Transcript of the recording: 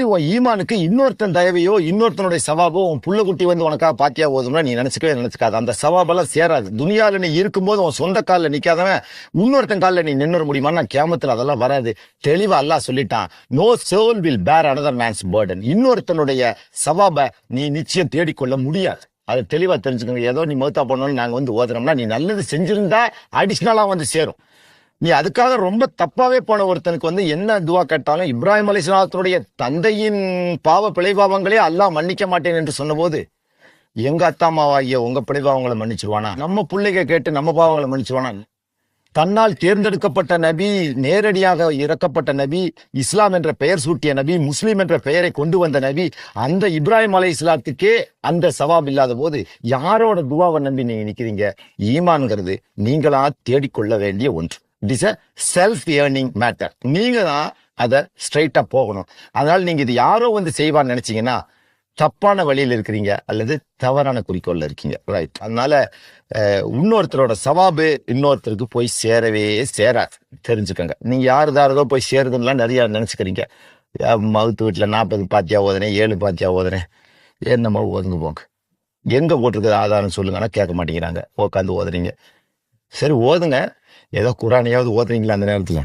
உன் ஈமானுக்கு இன்னொருத்தன் தயவையோ இன்னொருத்தனுடைய சவாபோ உன் புள்ள குட்டி வந்து உனக்காக பாத்தியா ஓதும்னா நீ நினைச்சுக்காது. அந்த சவாபெல்லாம் சேராது. துனியால நீ இருக்கும்போது உன் சொந்த காலில் நிக்காதவன் இன்னொருத்தன் காலில் நீ நின்னுற முடியுமா? கியாமத்துல அதெல்லாம் வராது. தெளிவா அல்லாஹ் சொல்லிட்டான், நோ சோல் வில் பேர் அனதர் மேன்ஸ் பர்டன். இன்னொருத்தனுடைய சவாப நீ நிச்சயம் தேடிக்கொள்ள முடியாது. அதை தெளிவா தெரிஞ்சுக்கோங்க. ஏதோ நீ மௌத்தா போனோம்னு நாங்க வந்து ஓதுறோம்னா நீ நல்லது செஞ்சிருந்தா அடிஷனலா வந்து சேரும். நீ அதுக்காக ரொம்ப தப்பாவே போன ஒருத்தனுக்கு வந்து என்ன துவா கேட்டாலும் இப்ராஹிம் அலைஹிஸ்ஸலாத்துடைய தந்தையின் பாவ பிழைபாவங்களே அல்லாஹ் மன்னிக்க மாட்டேன் என்று சொன்ன போது எங்க அத்தாமாவாகிய உங்க பிழைபாவங்களை மன்னிச்சிருவானா? நம்ம பிள்ளைக கேட்டு நம்ம பாவங்களை மன்னிச்சிருவானா? தன்னால் தேர்ந்தெடுக்கப்பட்ட நபி, நேரடியாக இறக்கப்பட்ட நபி, இஸ்லாம் என்ற பெயர் சூட்டிய நபி, முஸ்லீம் என்ற பெயரை கொண்டு வந்த நபி, அந்த இப்ராஹிம் அலைஹிஸ்ஸலாத்துக்கே அந்த சவாப் இல்லாத போது யாரோட துவாவை நம்பி நீங்க நிக்கிறீங்க? ஈமான்ங்கிறது நீங்களா தேடிக்கொள்ள வேண்டிய ஒன்று. It is a self earning matter. நீங்க தான் அதை ஸ்ட்ரைட்டா போகணும். அதனால நீங்க இது யாரோ வந்து செய்வான்னு நினைச்சீங்கன்னா தப்பான வழியில் இருக்கிறீங்க அல்லது தவறான குறிக்கோள்ல இருக்கீங்க. ரைட். அதனால இன்னொருத்தரோட சவாபு இன்னொருத்தருக்கு போய் சேரவே சேராது. தெரிஞ்சுக்கோங்க. நீங்க யாருதாரதோ போய் சேருதுலாம் நிறைய நினைச்சுக்கிறீங்க. மவுத்து வீட்டுல 40 பாத்தியா ஓதுனேன், 7 பாத்தியா ஓதுனேன், என்னமோ ஓதுங்க போங்க. எங்க போட்டிருக்குது ஆதாரம் சொல்லுங்கன்னா கேட்க மாட்டேங்கிறாங்க. உட்காந்து ஓதுறீங்க. சரி ஓதுங்க. ஏதோ குரானையாவது ஓதுறீங்களா அந்த நேரத்துல?